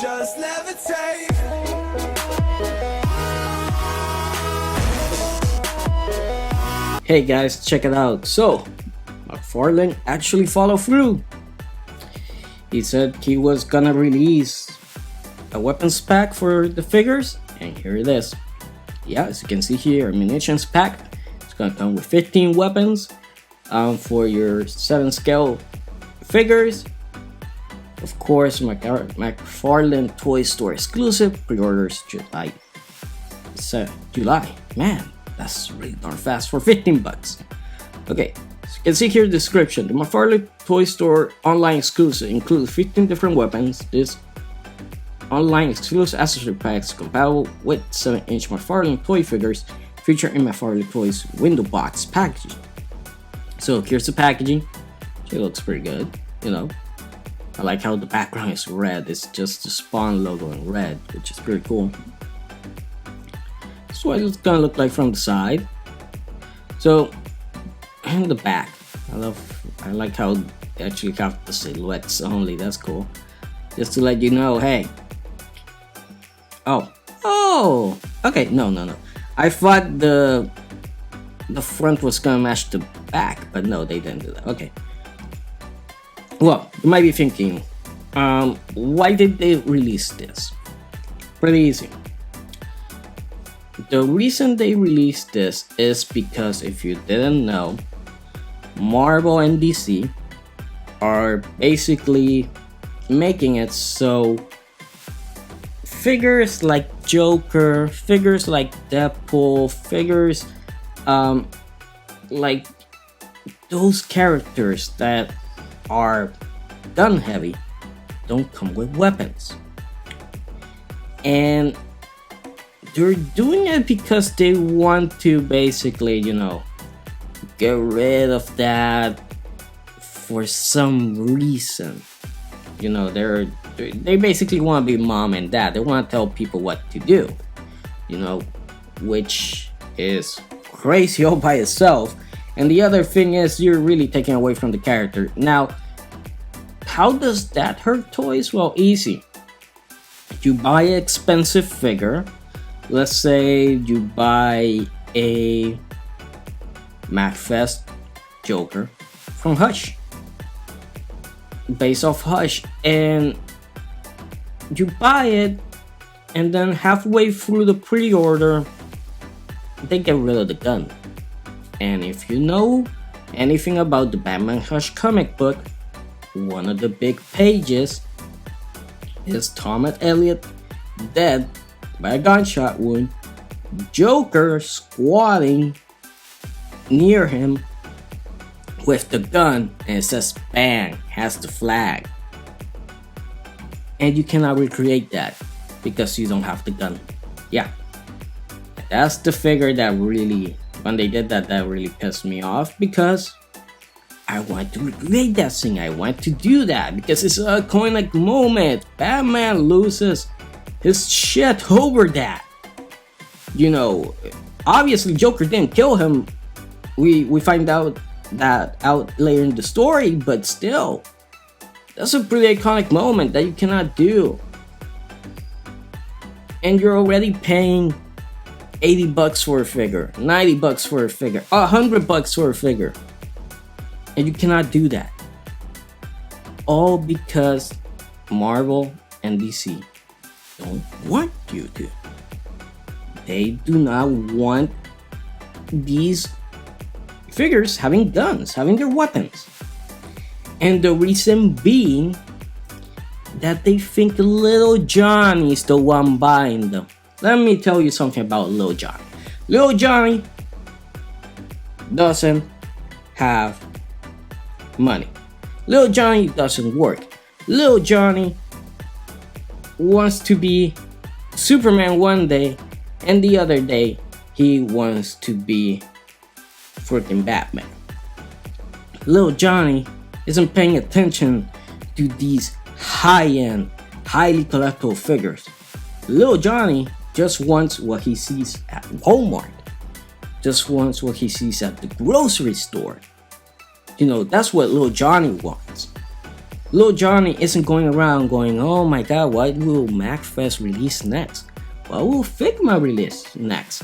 just levitate. Hey guys, check it out. So, McFarlane actually followed through. He said he was gonna release a weapons pack for the figures, and here it is. Yeah, as you can see here, a munitions pack. It's gonna come with 15 weapons for your 7 scale figures. Of course, McFarlane Toy Store exclusive. Pre-orders July. July, man. That's really darn fast for 15 bucks. Okay, so you can see here the description. The McFarlane Toy Store online exclusive includes 15 different weapons. This online exclusive accessory packs compatible with 7-inch McFarlane toy figures featured in McFarlane Toys window box packaging. So here's the packaging. It looks pretty good, you know. I like how the background is red. It's just the Spawn logo in red, which is pretty cool. That's what it's gonna look like from the side. So, in the back, I like how they actually have the silhouettes only. That's cool. Just to let you know, hey. Oh, okay. No. I thought the front was gonna match the back, but no, they didn't do that. Okay. Well, you might be thinking, why did they release this? Pretty easy. The reason they released this is because, if you didn't know, Marvel and DC are basically making it so figures like Joker, figures like Deadpool, figures like those characters that are gun heavy don't come with weapons. And they're doing it because they want to basically, you know, get rid of that for some reason. You know, they basically want to be mom and dad. They want to tell people what to do, you know, which is crazy all by itself. And the other thing is, you're really taking away from the character. Now, how does that hurt toys? Well, easy. You buy an expensive figure. Let's say you buy a MacFest Joker from Hush, based off Hush, and you buy it, and then halfway through the pre-order, they get rid of the gun. And if you know anything about the Batman Hush comic book, one of the big pages is Thomas Elliot dead by a gunshot wound, Joker squatting near him with the gun, and it says bang, has the flag. And you cannot recreate that because you don't have the gun. Yeah, that's the figure that really, when they did that, that really pissed me off, because I want to recreate that thing. I want to do that because it's a iconic moment. Batman loses his shit over that. You know, obviously Joker didn't kill him. We find out that out later in the story, but still, that's a pretty iconic moment that you cannot do. And you're already paying 80 bucks for a figure, 90 bucks for a figure, 100 bucks for a figure. And you cannot do that. All because Marvel and DC don't want you to. They do not want these figures having guns, having their weapons. And the reason being that they think Little Johnny is the one buying them. Let me tell you something about Little Johnny. Little Johnny doesn't have money. Little Johnny doesn't work. Little Johnny wants to be Superman one day, and the other day he wants to be freaking Batman. Little Johnny isn't paying attention to these high-end, highly collectible figures. Little Johnny just wants what he sees at Walmart. Just wants what he sees at the grocery store. You know, that's what Little Johnny wants. Lil Johnny isn't going around going, oh my god, what will McFest release next? What will Figma release next?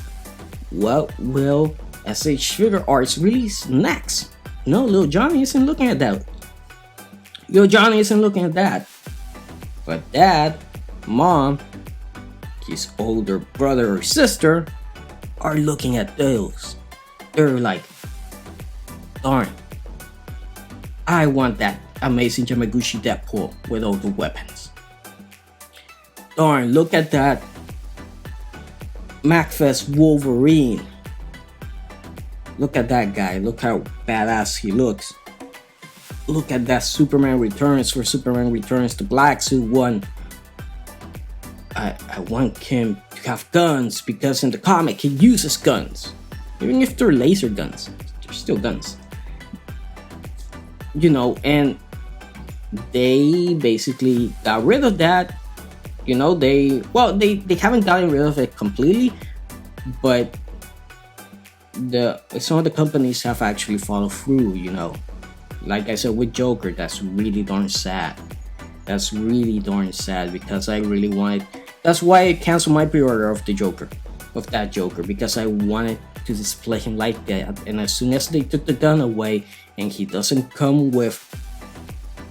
What will S.H.Figuarts release next? No, Lil Johnny isn't looking at that. Lil Johnny isn't looking at that. But dad, mom, his older brother or sister are looking at those. They're like, darn, I want that amazing Yamaguchi Deadpool with all the weapons. Darn, look at that McFest Wolverine. Look at that guy. Look how badass he looks. Look at that Superman Returns for Superman Returns, the Black Suit one. I want him to have guns because in the comic he uses guns. Even if they're laser guns, they're still guns. You know, and they basically got rid of that. You know, they haven't gotten rid of it completely, but some of the companies have actually followed through, you know. Like I said with Joker, that's really darn sad. That's really darn sad because I really wanted. That's why I canceled my pre-order of that Joker, because I wanted to display him like that. And as soon as they took the gun away and he doesn't come with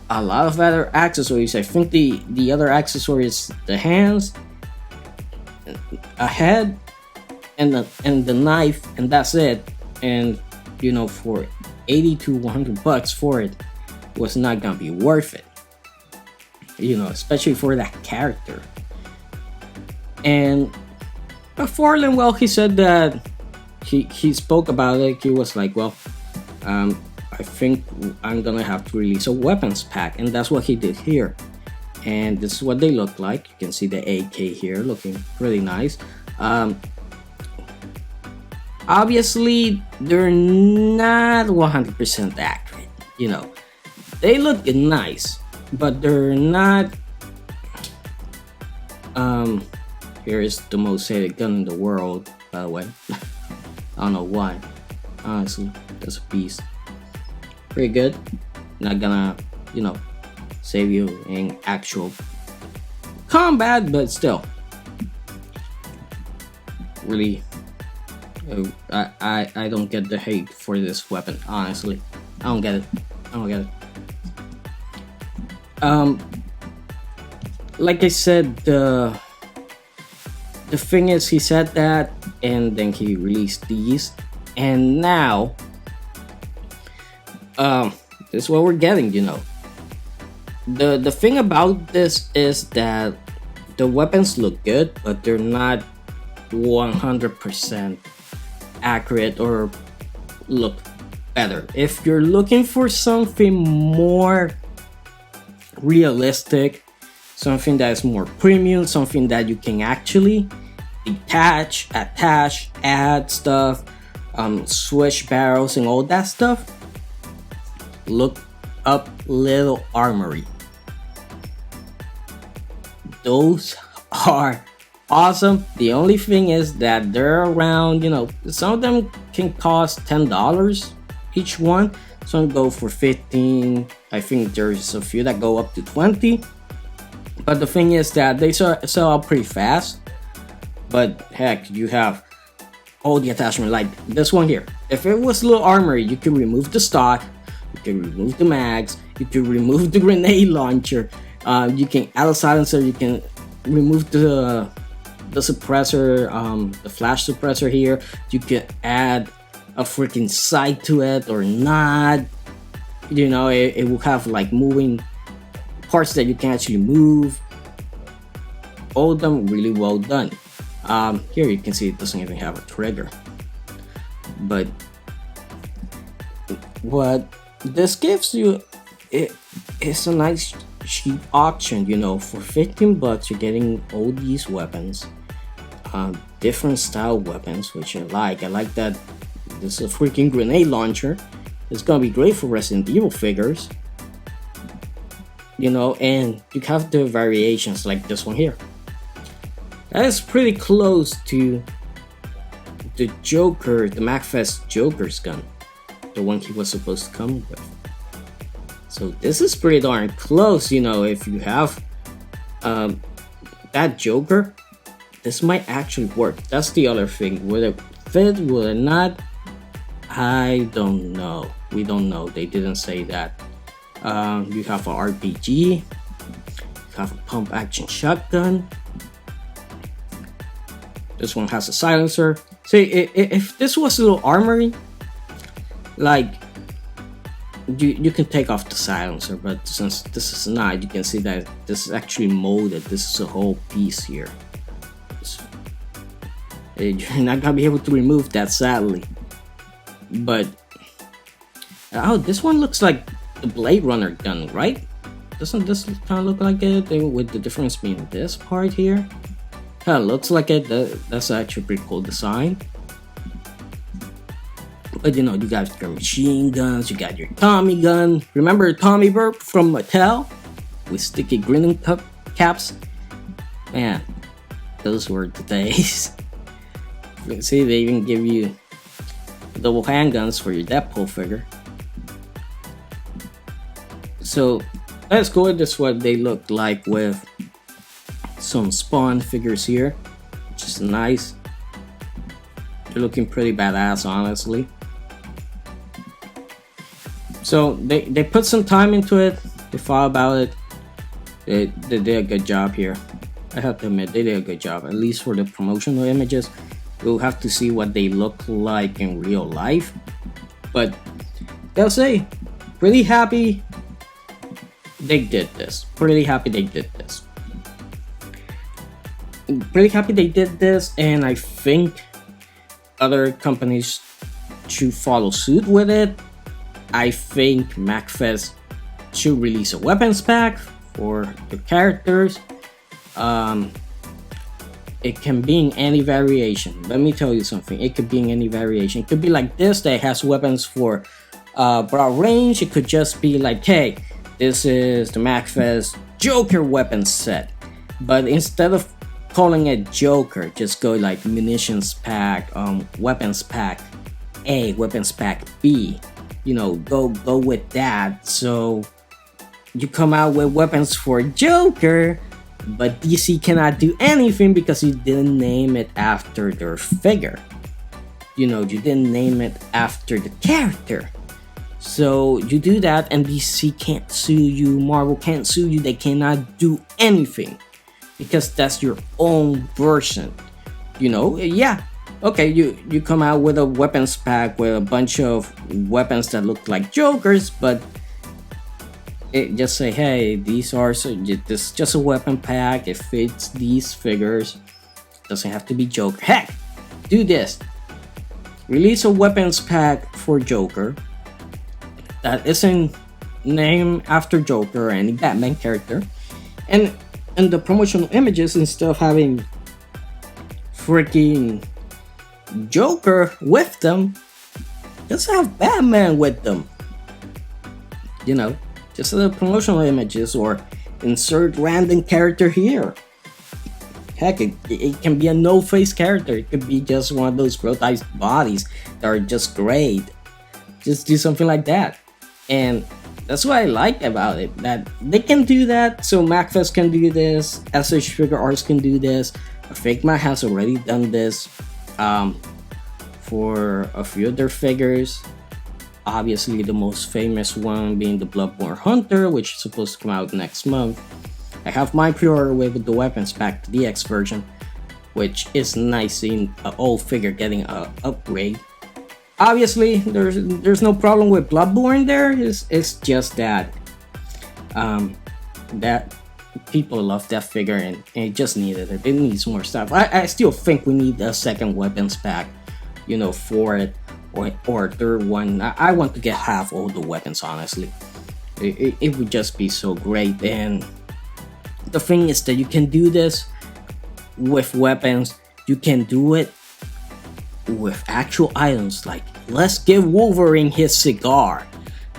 a lot of other accessories, I think the other accessories, the hands, a head, and the knife, and that's it. And you know, for $80 to $100 for it was not gonna be worth it. You know, especially for that character. And McFarlane, well, he said that he spoke about it. He was like, well, I think I'm gonna have to release a weapons pack, and that's what he did here. And this is what they look like. You can see the AK here looking pretty nice. Obviously, they're not 100% accurate. You know, they look nice, but they're not. Here is the most hated gun in the world, by the way. I don't know why. Honestly, that's a beast. Pretty good. Not gonna, you know, save you in actual combat, but still. Really, I don't get the hate for this weapon, honestly. I don't get it. Like I said, the thing is, he said that, and then he released these, and now, this is what we're getting, you know. The thing about this is that the weapons look good, but they're not 100% accurate or look better. If you're looking for something more realistic, something that is more premium, something that you can actually detach, attach, add stuff, switch barrels and all that stuff, look up Little Armory. Those are awesome. The only thing is that they're around, you know, some of them can cost $10 each one. Some go for $15. I think there's a few that go up to $20. But the thing is that they sell out pretty fast. But heck, you have all the attachment, like this one here. If it was Little Armory, you can remove the stock, you can remove the mags, you can remove the grenade launcher, you can add a silencer, you can remove the suppressor, the flash suppressor here. You can add a freaking sight to it or not. You know, it will have like moving parts that you can actually move. All of them really well done. Here you can see it doesn't even have a trigger. But what this gives you, it's a nice cheap auction. You know, for $15 you're getting all these weapons, different style weapons, which I like that this is a freaking grenade launcher. It's gonna be great for Resident Evil figures, you know. And you have the variations like this one here. That is pretty close to the Joker, the McFest Joker's gun, the one he was supposed to come with. So this is pretty darn close, you know. If you have that Joker, this might actually work. That's the other thing. Will it fit? Will it not? I don't know. We don't know. They didn't say that. You have an RPG. You have a pump action shotgun. This one has a silencer. See, if this was a little armory, like you can take off the silencer, but since this is not, you can see that this is actually molded. This is a whole piece here. You're not gonna be able to remove that, sadly. But oh, this one looks like the Blade Runner gun, right? Doesn't this kind of look like it? With the difference being this part here, kind of looks like it. That's actually a pretty cool design. But you know, you got your machine guns, you got your Tommy gun. Remember Tommy Burp from Mattel with sticky grinning caps? Man, those were the days. You can see they even give you double handguns for your Deadpool figure. So let's go with this, what they look like with some Spawn figures here, which is nice. They're looking pretty badass, honestly. So they put some time into it. They thought about it. They did a good job here. I have to admit, they did a good job, at least for the promotional images. We'll have to see what they look like in real life. But I'll say, pretty happy they did this. Pretty happy they did this. Pretty happy they did this, and I think other companies should follow suit with it. I think MacFest should release a weapons pack for the characters. It can be in any variation. Let me tell you something. It could be in any variation. It could be like this, that has weapons for broad range. It could just be like, hey, this is the MacFest Joker weapons set. But instead of calling it Joker, just go like Munitions pack, weapons pack A, weapons pack B. You know, go with that. So you come out with weapons for Joker, but DC cannot do anything because you didn't name it after their figure. You know, you didn't name it after the character. So you do that and DC can't sue you, Marvel can't sue you, they cannot do anything because that's your own version. You know, yeah. Okay, you come out with a weapons pack with a bunch of weapons that look like Jokers, but it just say, hey, these are this is just a weapon pack. It fits these figures. Doesn't have to be Joker. Heck, do this. Release a weapons pack for Joker that isn't named after Joker or any Batman character, and the promotional images, instead of having freaking Joker with them, just have Batman with them. You know, just the promotional images, or insert random character here. Heck, it can be a no-face character. It could be just one of those grotesque bodies that are just great. Just do something like that. And that's what I like about it, that they can do that. So MacFest can do this, S.H.Figuarts can do this, Figma has already done this for a few of their figures. Obviously the most famous one being the Bloodborne Hunter, which is supposed to come out next month. I have my pre-order with the weapons pack, the DX version, which is nice seeing an old figure getting an upgrade. Obviously, there's no problem with Bloodborne there. It's just that that people love that figure and it just needed it. It needs more stuff. I still think we need a second weapons pack, you know, for it, or a third one. I want to get half all the weapons, honestly. It would just be so great. And the thing is that you can do this with weapons. You can do it with actual items. Like, let's give Wolverine his cigar.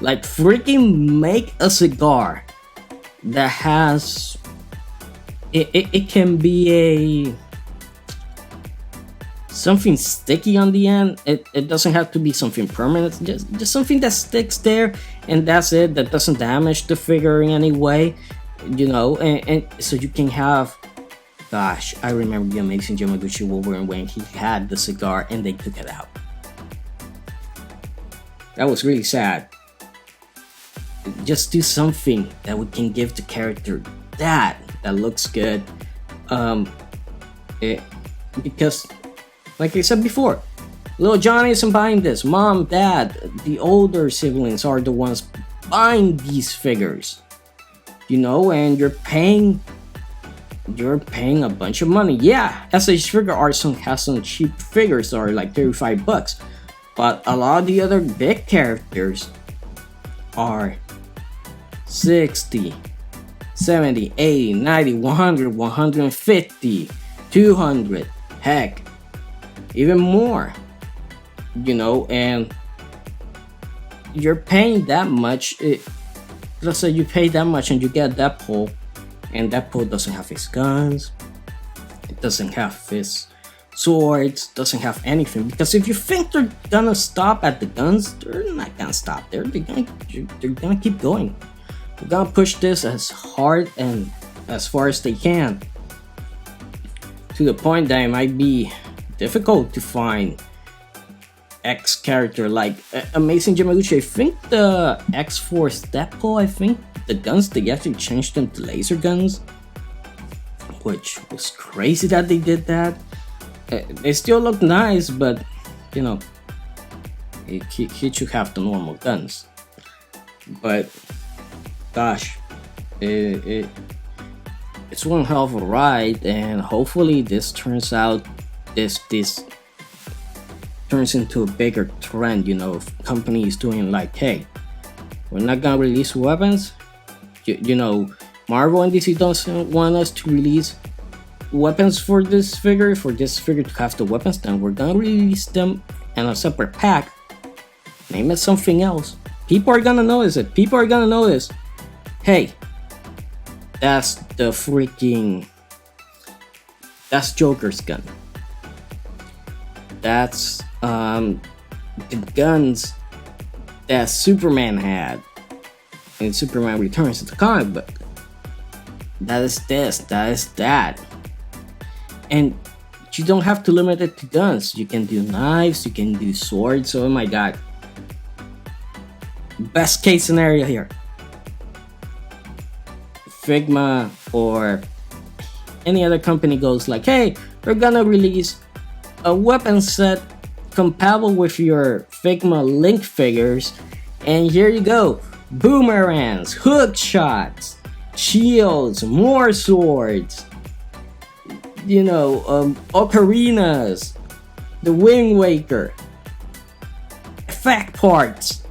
Like, freaking make a cigar that has it can be a something sticky on the end. It doesn't have to be something permanent, just something that sticks there, and that's it, that doesn't damage the figure in any way, you know. And so you can have, gosh, I remember the Amazing Yamaguchi Wolverine when he had the cigar and they took it out. That was really sad. Just do something that we can give the character that looks good. Because, like I said before, little Johnny isn't buying this. Mom, Dad, the older siblings are the ones buying these figures, you know, and you're paying a bunch of money. Yeah, S.H.Figuarts has some cheap figures that are like $35, but a lot of the other big characters are 60, 70, 80, 90, 100, 150, 200, heck, even more, you know. And you're paying that much. Let's say you pay that much and you get Deadpool, and Deadpool doesn't have his guns, it doesn't have his swords, doesn't have anything. Because if you think they're gonna stop at the guns, they're not gonna stop there. They're gonna keep going. They're gonna push this as hard and as far as they can, to the point that it might be difficult to find X character like Amazing Yamaguchi. I think the X-Force Deadpool, I think the guns, they actually changed them to laser guns, which was crazy that they did that. They still look nice, but you know, he should have the normal guns. But gosh, it's one hell of a ride, and hopefully this turns into a bigger trend, you know, of companies doing like, hey, we're not gonna release weapons. You know, Marvel and DC don't want us to release weapons for this figure to have the weapons, then we're gonna release them in a separate pack. Name it something else. People are gonna notice it. People are gonna notice, hey, that's Joker's gun. That's the guns that Superman had in Superman Returns to the comic book. That is this, that is that. And you don't have to limit it to guns. You can do knives, you can do swords. Oh my god. Best case scenario here. Figma or any other company goes like, hey, we're gonna release a weapon set compatible with your Figma Link figures, and here you go, boomerangs, hook shots, shields, more swords, you know, ocarinas, the Wind Waker, effect parts.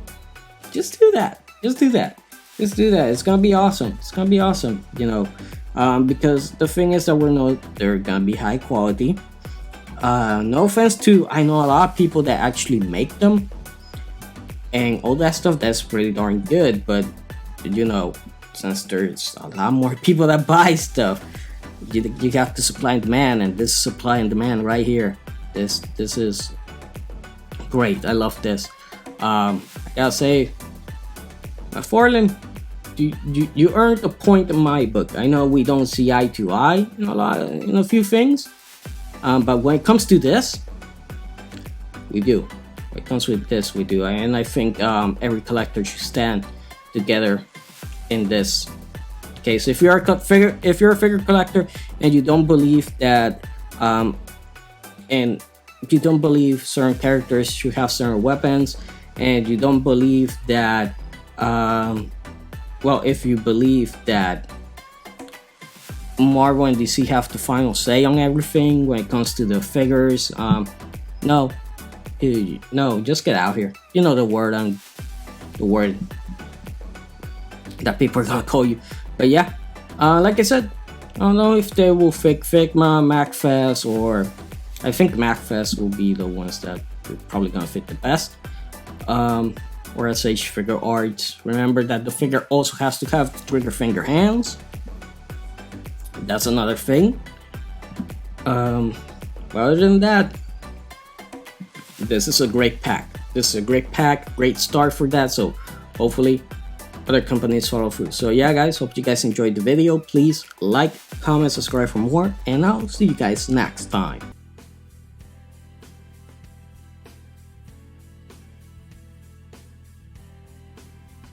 Just do that. It's gonna be awesome. You know, because the thing is that we know they're gonna be high quality. No offense to, I know a lot of people that actually make them and all that stuff, that's pretty darn good, but you know, since there's a lot more people that buy stuff, you have to supply and demand, and this supply and demand right here, this is great. I love this. I gotta say, McFarlane, you earned a point in my book. I know we don't see eye to eye in a few things, but when it comes to this, we do. When it comes with this, we do. And I think every collector should stand together in this case. If you're a figure collector and you don't believe that, and you don't believe certain characters should have certain weapons, and you don't believe that, well, if you believe that Marvel and DC have the final say on everything when it comes to the figures, no, just get out here. You know the word that people are gonna call you. But yeah, like I said, I don't know if they will Figma, MacFest, or I think MacFest will be the ones that are probably gonna fit the best. Or S.H.Figuarts. Remember that the figure also has to have trigger finger hands. That's another thing. Well, other than that, this is a great pack. This is a great pack, great start for that. So hopefully other companies follow through. So yeah, guys, hope you guys enjoyed the video. Please like, comment, subscribe for more, and I'll see you guys next time.